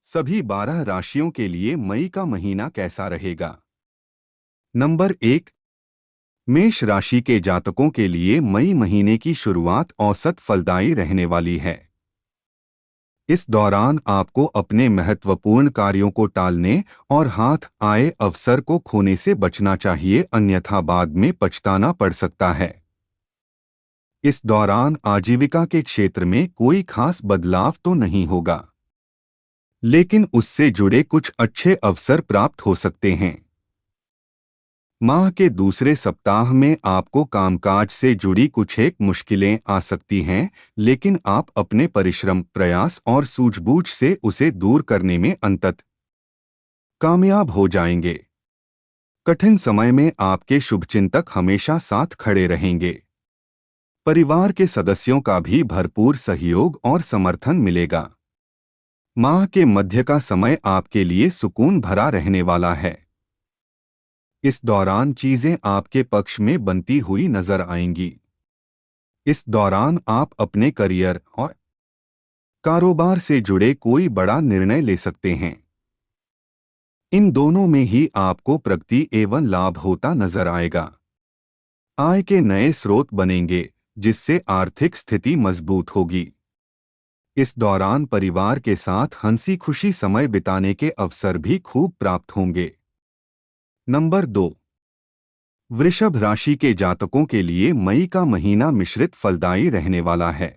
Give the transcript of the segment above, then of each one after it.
सभी 12 राशियों के लिए मई का महीना कैसा रहेगा। नंबर 1, मेष राशि के जातकों के लिए मई महीने की शुरुआत औसत फलदायी रहने वाली है। इस दौरान आपको अपने महत्वपूर्ण कार्यों को टालने और हाथ आए अवसर को खोने से बचना चाहिए, अन्यथा बाद में पछताना पड़ सकता है। इस दौरान आजीविका के क्षेत्र में कोई खास बदलाव तो नहीं होगा, लेकिन उससे जुड़े कुछ अच्छे अवसर प्राप्त हो सकते हैं। माह के दूसरे सप्ताह में आपको कामकाज से जुड़ी कुछ एक मुश्किलें आ सकती हैं, लेकिन आप अपने परिश्रम, प्रयास और सूझबूझ से उसे दूर करने में अंततः कामयाब हो जाएंगे। कठिन समय में आपके शुभचिंतक हमेशा साथ खड़े रहेंगे। परिवार के सदस्यों का भी भरपूर सहयोग और समर्थन मिलेगा। माह के मध्य का समय आपके लिए सुकून भरा रहने वाला है। इस दौरान चीजें आपके पक्ष में बनती हुई नजर आएंगी। इस दौरान आप अपने करियर और कारोबार से जुड़े कोई बड़ा निर्णय ले सकते हैं। इन दोनों में ही आपको प्रगति एवं लाभ होता नजर आएगा। आय के नए स्रोत बनेंगे, जिससे आर्थिक स्थिति मजबूत होगी। इस दौरान परिवार के साथ हंसी खुशी समय बिताने के अवसर भी खूब प्राप्त होंगे। नंबर 2, वृषभ राशि के जातकों के लिए मई का महीना मिश्रित फलदायी रहने वाला है।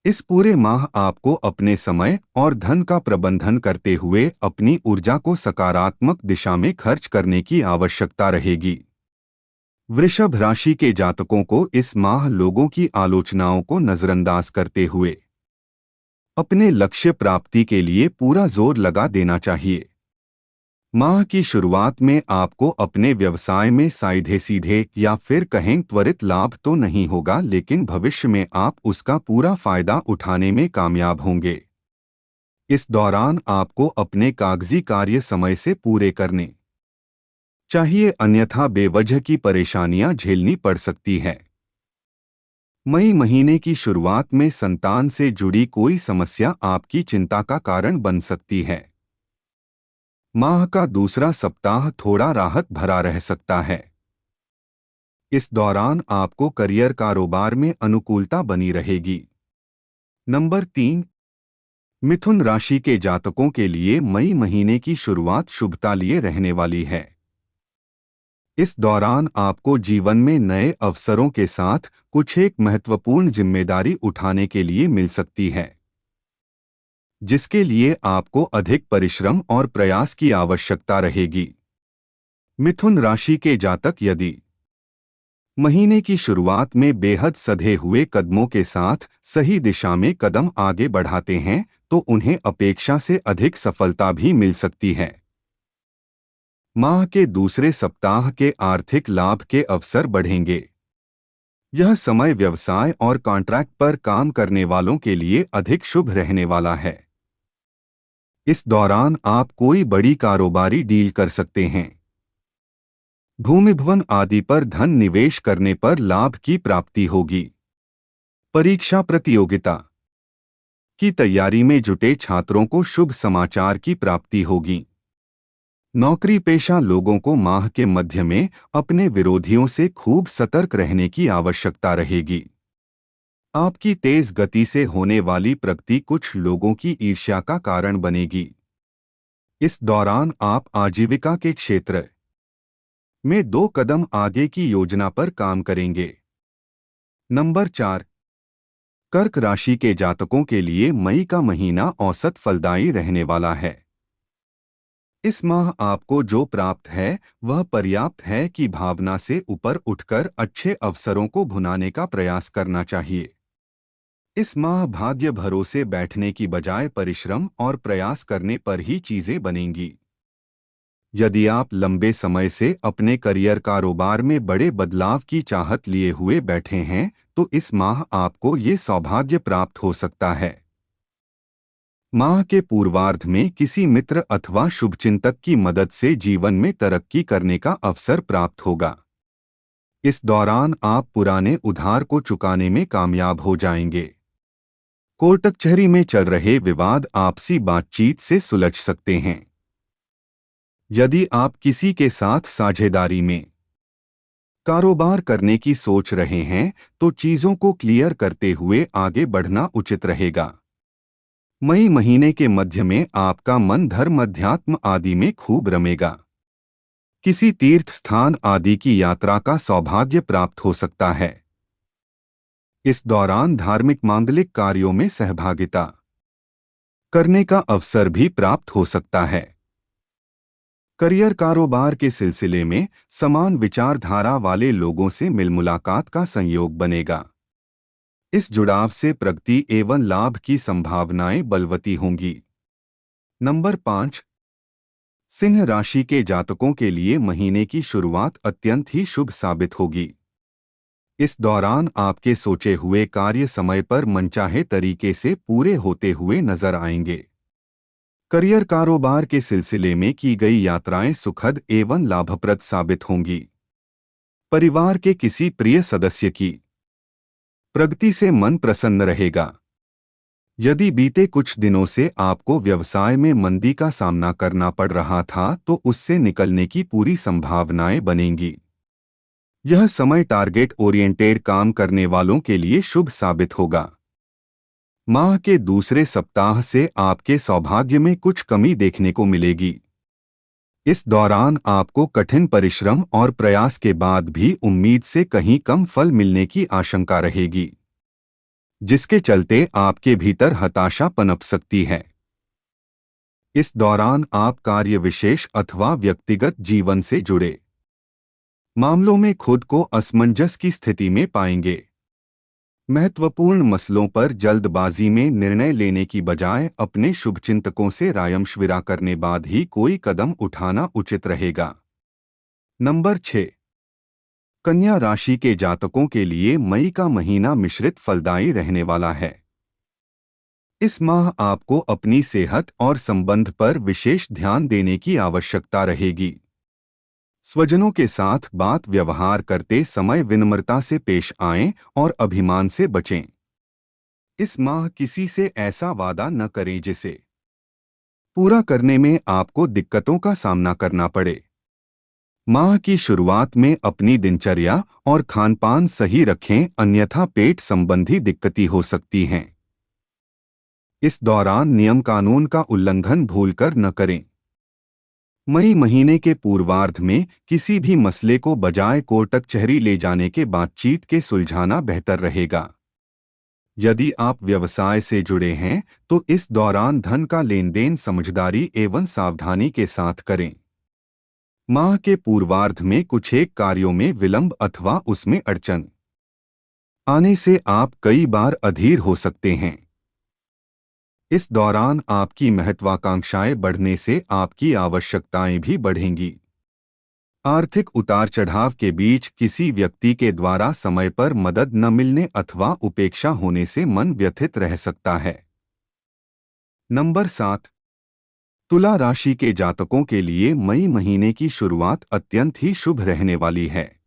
इस पूरे माह आपको अपने समय और धन का प्रबंधन करते हुए अपनी ऊर्जा को सकारात्मक दिशा में खर्च करने की आवश्यकता रहेगी। वृषभ राशि के जातकों को इस माह लोगों की आलोचनाओं को नजरअंदाज करते हुए अपने लक्ष्य प्राप्ति के लिए पूरा जोर लगा देना चाहिए। माह की शुरुआत में आपको अपने व्यवसाय में सीधे सीधे या फिर कहें त्वरित लाभ तो नहीं होगा, लेकिन भविष्य में आप उसका पूरा फायदा उठाने में कामयाब होंगे। इस दौरान आपको अपने कागजी कार्य समय से पूरे करने चाहिए, अन्यथा बेवजह की परेशानियां झेलनी पड़ सकती है। मई महीने की शुरुआत में संतान से जुड़ी कोई समस्या आपकी चिंता का कारण बन सकती है। माह का दूसरा सप्ताह थोड़ा राहत भरा रह सकता है। इस दौरान आपको करियर कारोबार में अनुकूलता बनी रहेगी। नंबर 3, मिथुन राशि के जातकों के लिए मई महीने की शुरुआत शुभता लिए रहने वाली है। इस दौरान आपको जीवन में नए अवसरों के साथ कुछ एक महत्वपूर्ण जिम्मेदारी उठाने के लिए मिल सकती है, जिसके लिए आपको अधिक परिश्रम और प्रयास की आवश्यकता रहेगी। मिथुन राशि के जातक यदि महीने की शुरुआत में बेहद सधे हुए कदमों के साथ सही दिशा में कदम आगे बढ़ाते हैं, तो उन्हें अपेक्षा से अधिक सफलता भी मिल सकती है। माह के दूसरे सप्ताह के आर्थिक लाभ के अवसर बढ़ेंगे। यह समय व्यवसाय और कॉन्ट्रैक्ट पर काम करने वालों के लिए अधिक शुभ रहने वाला है। इस दौरान आप कोई बड़ी कारोबारी डील कर सकते हैं। भूमि भवन आदि पर धन निवेश करने पर लाभ की प्राप्ति होगी। परीक्षा प्रतियोगिता की तैयारी में जुटे छात्रों को शुभ समाचार की प्राप्ति होगी। नौकरी पेशा लोगों को माह के मध्य में अपने विरोधियों से खूब सतर्क रहने की आवश्यकता रहेगी। आपकी तेज गति से होने वाली प्रगति कुछ लोगों की ईर्ष्या का कारण बनेगी। इस दौरान आप आजीविका के क्षेत्र में 2 कदम आगे की योजना पर काम करेंगे। नंबर 4, कर्क राशि के जातकों के लिए मई का महीना औसत फलदायी रहने वाला है। इस माह आपको जो प्राप्त है वह पर्याप्त है कि भावना से ऊपर उठकर अच्छे अवसरों को भुनाने का प्रयास करना चाहिए। इस माह भाग्य भरोसे बैठने की बजाय परिश्रम और प्रयास करने पर ही चीजें बनेंगी। यदि आप लंबे समय से अपने करियर कारोबार में बड़े बदलाव की चाहत लिए हुए बैठे हैं, तो इस माह आपको ये सौभाग्य प्राप्त हो सकता है। माह के पूर्वार्ध में किसी मित्र अथवा शुभचिंतक की मदद से जीवन में तरक्की करने का अवसर प्राप्त होगा। इस दौरान आप पुराने उधार को चुकाने में कामयाब हो जाएंगे। कोर्ट कचहरी में चल रहे विवाद आपसी बातचीत से सुलझ सकते हैं। यदि आप किसी के साथ साझेदारी में कारोबार करने की सोच रहे हैं तो चीजों को क्लियर करते हुए आगे बढ़ना उचित रहेगा। मई महीने के मध्य में आपका मन धर्म अध्यात्म आदि में खूब रमेगा। किसी तीर्थ स्थान आदि की यात्रा का सौभाग्य प्राप्त हो सकता है। इस दौरान धार्मिक मांगलिक कार्यों में सहभागिता करने का अवसर भी प्राप्त हो सकता है। करियर कारोबार के सिलसिले में समान विचारधारा वाले लोगों से मिल मुलाकात का संयोग बनेगा। इस जुड़ाव से प्रगति एवं लाभ की संभावनाएं बलवती होंगी। नंबर 5, सिंह राशि के जातकों के लिए महीने की शुरुआत अत्यंत ही शुभ साबित होगी। इस दौरान आपके सोचे हुए कार्य समय पर मनचाहे तरीके से पूरे होते हुए नजर आएंगे। करियर कारोबार के सिलसिले में की गई यात्राएं सुखद एवं लाभप्रद साबित होंगी। परिवार के किसी प्रिय सदस्य की प्रगति से मन प्रसन्न रहेगा। यदि बीते कुछ दिनों से आपको व्यवसाय में मंदी का सामना करना पड़ रहा था तो उससे निकलने की पूरी संभावनाएं बनेंगी। यह समय टारगेट ओरिएंटेड काम करने वालों के लिए शुभ साबित होगा। माह के दूसरे सप्ताह से आपके सौभाग्य में कुछ कमी देखने को मिलेगी। इस दौरान आपको कठिन परिश्रम और प्रयास के बाद भी उम्मीद से कहीं कम फल मिलने की आशंका रहेगी, जिसके चलते आपके भीतर हताशा पनप सकती है। इस दौरान आप कार्य विशेष अथवा व्यक्तिगत जीवन से जुड़े मामलों में खुद को असमंजस की स्थिति में पाएंगे। महत्वपूर्ण मसलों पर जल्दबाजी में निर्णय लेने की बजाय अपने शुभचिंतकों से राय-मशविरा करने बाद ही कोई कदम उठाना उचित रहेगा। नंबर 6, कन्या राशि के जातकों के लिए मई का महीना मिश्रित फलदायी रहने वाला है। इस माह आपको अपनी सेहत और संबंध पर विशेष ध्यान देने की आवश्यकता रहेगी। स्वजनों के साथ बात व्यवहार करते समय विनम्रता से पेश आएं और अभिमान से बचें। इस माह किसी से ऐसा वादा न करें जिसे पूरा करने में आपको दिक्कतों का सामना करना पड़े। माह की शुरुआत में अपनी दिनचर्या और खानपान सही रखें, अन्यथा पेट संबंधी दिक्कतें हो सकती हैं। इस दौरान नियम कानून का उल्लंघन भूलकर न करें। मई महीने के पूर्वार्ध में किसी भी मसले को बजाय कोर्ट कचहरी ले जाने के बातचीत के सुलझाना बेहतर रहेगा। यदि आप व्यवसाय से जुड़े हैं तो इस दौरान धन का लेन देन समझदारी एवं सावधानी के साथ करें। माह के पूर्वार्ध में कुछ एक कार्यों में विलंब अथवा उसमें अड़चन आने से आप कई बार अधीर हो सकते हैं। इस दौरान आपकी महत्वाकांक्षाएं बढ़ने से आपकी आवश्यकताएं भी बढ़ेंगी। आर्थिक उतार चढ़ाव के बीच किसी व्यक्ति के द्वारा समय पर मदद न मिलने अथवा उपेक्षा होने से मन व्यथित रह सकता है। नंबर 7, तुला राशि के जातकों के लिए मई महीने की शुरुआत अत्यंत ही शुभ रहने वाली है।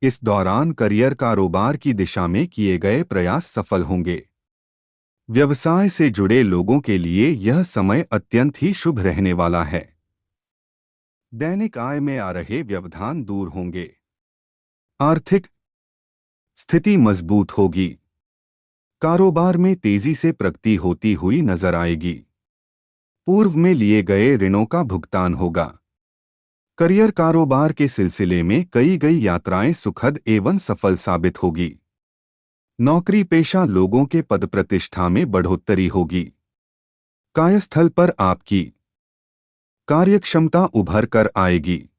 इस दौरान करियर कारोबार की दिशा में किए गए प्रयास सफल होंगे। व्यवसाय से जुड़े लोगों के लिए यह समय अत्यंत ही शुभ रहने वाला है। दैनिक आय में आ रहे व्यवधान दूर होंगे। आर्थिक स्थिति मजबूत होगी। कारोबार में तेजी से प्रगति होती हुई नजर आएगी। पूर्व में लिए गए ऋणों का भुगतान होगा। करियर कारोबार के सिलसिले में कई गई यात्राएं सुखद एवं सफल साबित होगी। नौकरी पेशा लोगों के पद प्रतिष्ठा में बढ़ोतरी होगी। कार्यस्थल पर आपकी कार्यक्षमता उभर कर आएगी।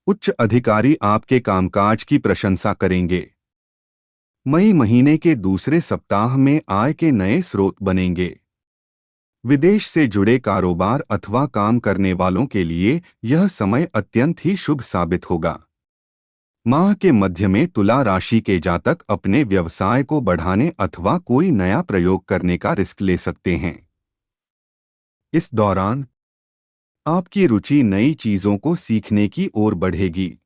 उच्च अधिकारी आपके कामकाज की प्रशंसा करेंगे। मई महीने के दूसरे सप्ताह में आय के नए स्रोत बनेंगे। विदेश से जुड़े कारोबार अथवा काम करने वालों के लिए यह समय अत्यंत ही शुभ साबित होगा। माह के मध्य में तुला राशि के जातक अपने व्यवसाय को बढ़ाने अथवा कोई नया प्रयोग करने का रिस्क ले सकते हैं। इस दौरान आपकी रुचि नई चीजों को सीखने की ओर बढ़ेगी।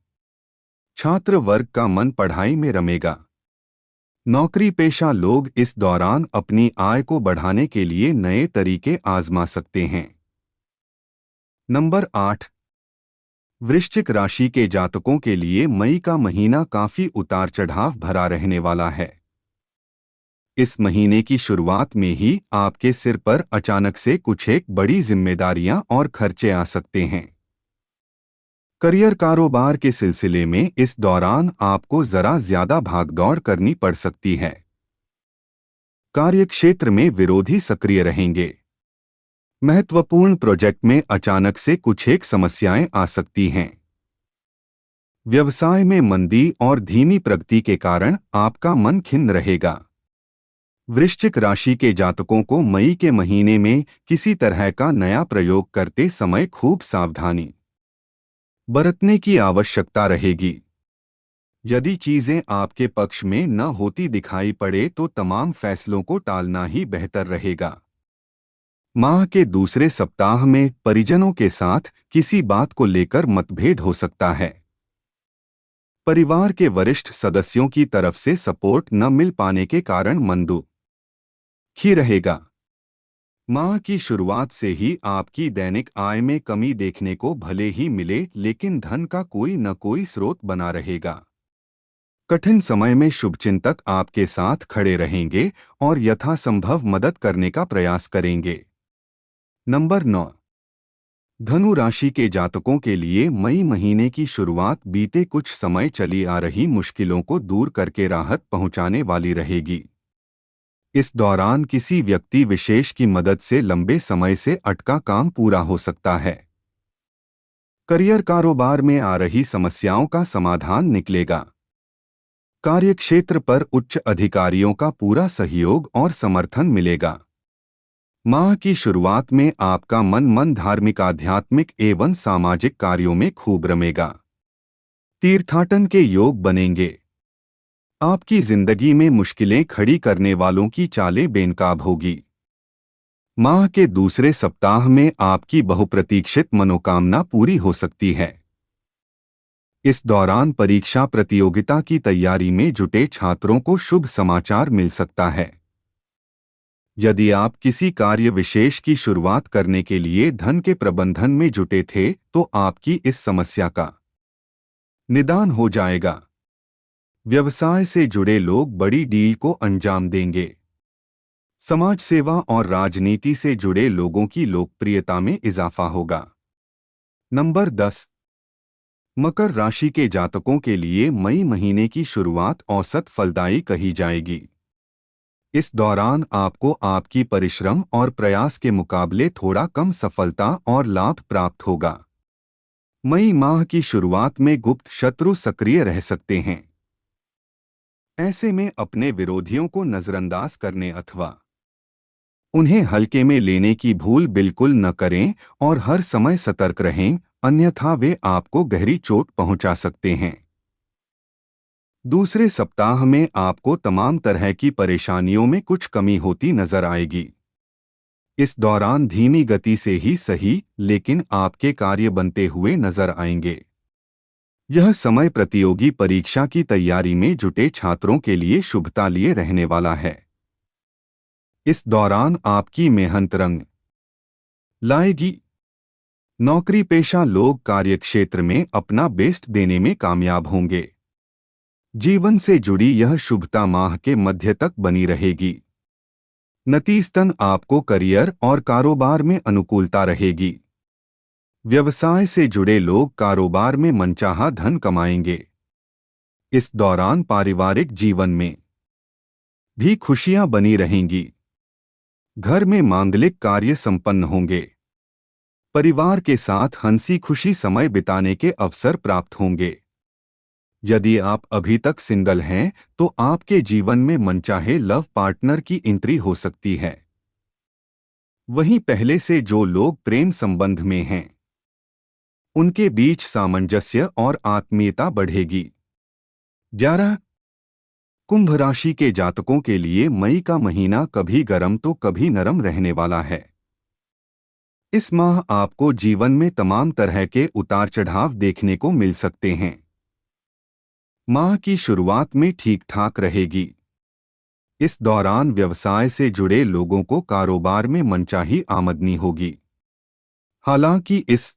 छात्र वर्ग का मन पढ़ाई में रमेगा। नौकरी पेशा लोग इस दौरान अपनी आय को बढ़ाने के लिए नए तरीके आजमा सकते हैं। नंबर 8। वृश्चिक राशि के जातकों के लिए मई का महीना काफी उतार चढ़ाव भरा रहने वाला है। इस महीने की शुरुआत में ही आपके सिर पर अचानक से कुछ एक बड़ी जिम्मेदारियां और खर्चे आ सकते हैं। करियर कारोबार के सिलसिले में इस दौरान आपको जरा ज्यादा भागदौड़ करनी पड़ सकती है। कार्यक्षेत्र में विरोधी सक्रिय रहेंगे। महत्वपूर्ण प्रोजेक्ट में अचानक से कुछ एक समस्याएं आ सकती हैं। व्यवसाय में मंदी और धीमी प्रगति के कारण आपका मन खिन्न रहेगा। वृश्चिक राशि के जातकों को मई के महीने में किसी तरह का नया प्रयोग करते समय खूब सावधानी बरतने की आवश्यकता रहेगी। यदि चीजें आपके पक्ष में न होती दिखाई पड़े तो तमाम फैसलों को टालना ही बेहतर रहेगा। माह के दूसरे सप्ताह में परिजनों के साथ किसी बात को लेकर मतभेद हो सकता है। परिवार के वरिष्ठ सदस्यों की तरफ से सपोर्ट न मिल पाने के कारण मन दुखी रहेगा। माह की शुरुआत से ही आपकी दैनिक आय में कमी देखने को भले ही मिले, लेकिन धन का कोई न कोई स्रोत बना रहेगा। कठिन समय में शुभचिंतक आपके साथ खड़े रहेंगे और यथासंभव मदद करने का प्रयास करेंगे। नंबर 9। धनु राशि के जातकों के लिए मई महीने की शुरुआत बीते कुछ समय चली आ रही मुश्किलों को दूर करके राहत पहुंचाने वाली रहेगी। इस दौरान किसी व्यक्ति विशेष की मदद से लंबे समय से अटका काम पूरा हो सकता है। करियर कारोबार में आ रही समस्याओं का समाधान निकलेगा। कार्यक्षेत्र पर उच्च अधिकारियों का पूरा सहयोग और समर्थन मिलेगा। माह की शुरुआत में आपका मन धार्मिक, आध्यात्मिक एवं सामाजिक कार्यों में खूब रमेगा। तीर्थाटन के योग बनेंगे। आपकी जिंदगी में मुश्किलें खड़ी करने वालों की चालें बेनकाब होगी। माह के दूसरे सप्ताह में आपकी बहुप्रतीक्षित मनोकामना पूरी हो सकती है। इस दौरान परीक्षा प्रतियोगिता की तैयारी में जुटे छात्रों को शुभ समाचार मिल सकता है। यदि आप किसी कार्य विशेष की शुरुआत करने के लिए धन के प्रबंधन में जुटे थे तो आपकी इस समस्या का निदान हो जाएगा। व्यवसाय से जुड़े लोग बड़ी डील को अंजाम देंगे। समाज सेवा और राजनीति से जुड़े लोगों की लोकप्रियता में इजाफा होगा। नंबर 10। मकर राशि के जातकों के लिए मई महीने की शुरुआत औसत फलदायी कही जाएगी। इस दौरान आपको आपकी परिश्रम और प्रयास के मुकाबले थोड़ा कम सफलता और लाभ प्राप्त होगा। मई माह की शुरुआत में गुप्त शत्रु सक्रिय रह सकते हैं। ऐसे में अपने विरोधियों को नजरअंदाज करने अथवा उन्हें हल्के में लेने की भूल बिल्कुल न करें और हर समय सतर्क रहें, अन्यथा वे आपको गहरी चोट पहुंचा सकते हैं। दूसरे सप्ताह में आपको तमाम तरह की परेशानियों में कुछ कमी होती नजर आएगी। इस दौरान धीमी गति से ही सही, लेकिन आपके कार्य बनते हुए नजर आएंगे। यह समय प्रतियोगी परीक्षा की तैयारी में जुटे छात्रों के लिए शुभता लिए रहने वाला है। इस दौरान आपकी मेहनत रंग लाएगी। नौकरी पेशा लोग कार्यक्षेत्र में अपना बेस्ट देने में कामयाब होंगे। जीवन से जुड़ी यह शुभता माह के मध्य तक बनी रहेगी। नतीजतन आपको करियर और कारोबार में अनुकूलता रहेगी। व्यवसाय से जुड़े लोग कारोबार में मनचाहा धन कमाएंगे। इस दौरान पारिवारिक जीवन में भी खुशियां बनी रहेंगी। घर में मांगलिक कार्य संपन्न होंगे। परिवार के साथ हंसी खुशी समय बिताने के अवसर प्राप्त होंगे। यदि आप अभी तक सिंगल हैं तो आपके जीवन में मनचाहे लव पार्टनर की एंट्री हो सकती है। वहीं पहले से जो लोग प्रेम संबंध में हैं उनके बीच सामंजस्य और आत्मीयता बढ़ेगी। 11। कुंभ राशि के जातकों के लिए मई का महीना कभी गर्म तो कभी नरम रहने वाला है। इस माह आपको जीवन में तमाम तरह के उतार चढ़ाव देखने को मिल सकते हैं। माह की शुरुआत में ठीक ठाक रहेगी। इस दौरान व्यवसाय से जुड़े लोगों को कारोबार में मनचाही आमदनी होगी। हालांकि इस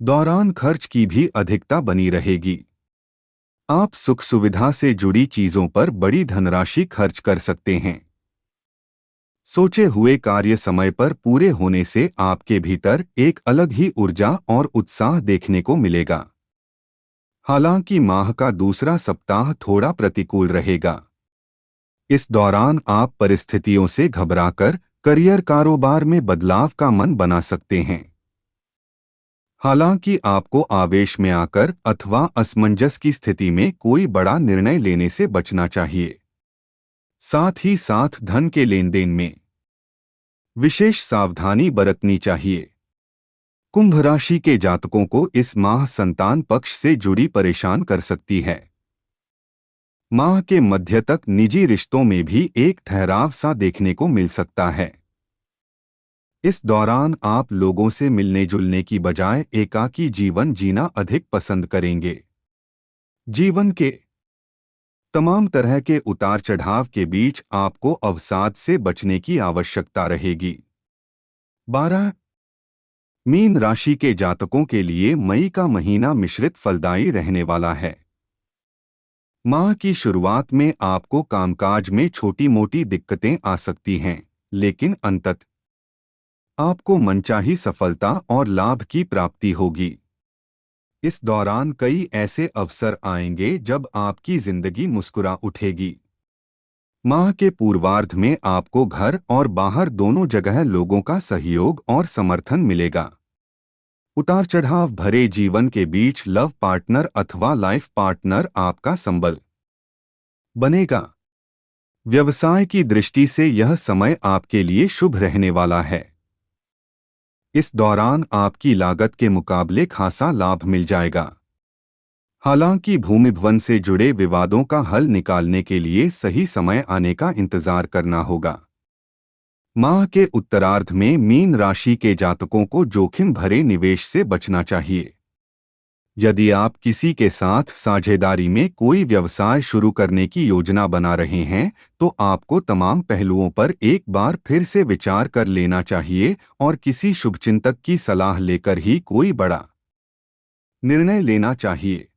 दौरान खर्च की भी अधिकता बनी रहेगी। आप सुख सुविधा से जुड़ी चीजों पर बड़ी धनराशि खर्च कर सकते हैं। सोचे हुए कार्य समय पर पूरे होने से आपके भीतर एक अलग ही ऊर्जा और उत्साह देखने को मिलेगा। हालांकि माह का दूसरा सप्ताह थोड़ा प्रतिकूल रहेगा। इस दौरान आप परिस्थितियों से घबराकर करियर कारोबार में बदलाव का मन बना सकते हैं। हालांकि आपको आवेश में आकर अथवा असमंजस की स्थिति में कोई बड़ा निर्णय लेने से बचना चाहिए। साथ ही साथ धन के लेन देन में विशेष सावधानी बरतनी चाहिए। कुंभ राशि के जातकों को इस माह संतान पक्ष से जुड़ी परेशान कर सकती है। माह के मध्य तक निजी रिश्तों में भी एक ठहराव सा देखने को मिल सकता है। इस दौरान आप लोगों से मिलने जुलने की बजाय एकाकी जीवन जीना अधिक पसंद करेंगे। जीवन के तमाम तरह के उतार चढ़ाव के बीच आपको अवसाद से बचने की आवश्यकता रहेगी। 12 मीन राशि के जातकों के लिए मई का महीना मिश्रित फलदायी रहने वाला है। माह की शुरुआत में आपको कामकाज में छोटी मोटी दिक्कतें आ सकती हैं, लेकिन अंततः आपको मनचाही सफलता और लाभ की प्राप्ति होगी। इस दौरान कई ऐसे अवसर आएंगे जब आपकी जिंदगी मुस्कुरा उठेगी। माह के पूर्वार्ध में आपको घर और बाहर दोनों जगह लोगों का सहयोग और समर्थन मिलेगा। उतार चढ़ाव भरे जीवन के बीच लव पार्टनर अथवा लाइफ पार्टनर आपका संबल बनेगा। व्यवसाय की दृष्टि से यह समय आपके लिए शुभ रहने वाला है। इस दौरान आपकी लागत के मुकाबले खासा लाभ मिल जाएगा। हालांकि भूमि भवन से जुड़े विवादों का हल निकालने के लिए सही समय आने का इंतजार करना होगा। माह के उत्तरार्ध में मीन राशि के जातकों को जोखिम भरे निवेश से बचना चाहिए। यदि आप किसी के साथ साझेदारी में कोई व्यवसाय शुरू करने की योजना बना रहे हैं, तो आपको तमाम पहलुओं पर एक बार फिर से विचार कर लेना चाहिए और किसी शुभचिंतक की सलाह लेकर ही कोई बड़ा निर्णय लेना चाहिए।